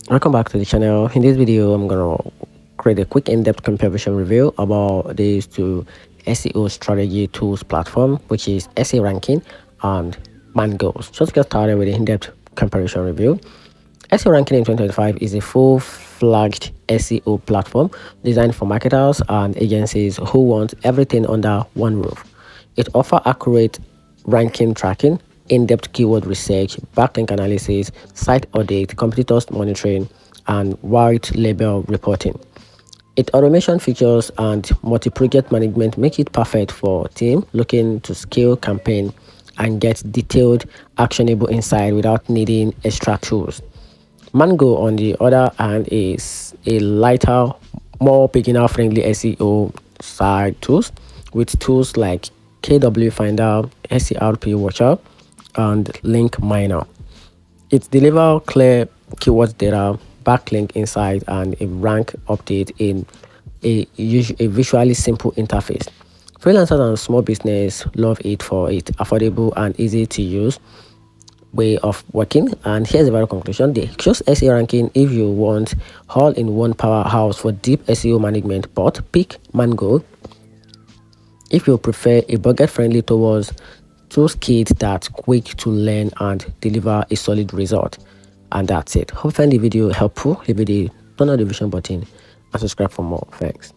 Welcome back to the channel. In this video, I'm gonna create a quick in-depth comparison review about these two SEO strategy tools platform, which is SEO Ranking and Mangools. So let's get started with the in-depth comparison review. SEO Ranking in 2025 is a full-fledged SEO platform designed for marketers and agencies who want everything under one roof. It offers accurate ranking tracking, in-depth keyword research, backlink analysis, site audit, competitors monitoring, and white label reporting. Its automation features and multi-project management make it perfect for team looking to scale campaign and get detailed, actionable insight without needing extra tools. Mango, on the other hand, is a lighter, more beginner-friendly SEO site tools with tools like KW Finder, SERP Watcher, and Link Miner. It delivers clear keyword data, backlink insight, and a rank update in a visually simple interface. Freelancers and small business love it for its affordable and easy to use way of working. And here's the very conclusion: they choose SEO Ranking if you want all-in-one powerhouse for deep SEO management, but pick Mango if you prefer a budget-friendly towards tools kit that's quick to learn and deliver a solid result. And that's it. Hope you find the video helpful. Leave the turn on the notification button and subscribe for more. Thanks.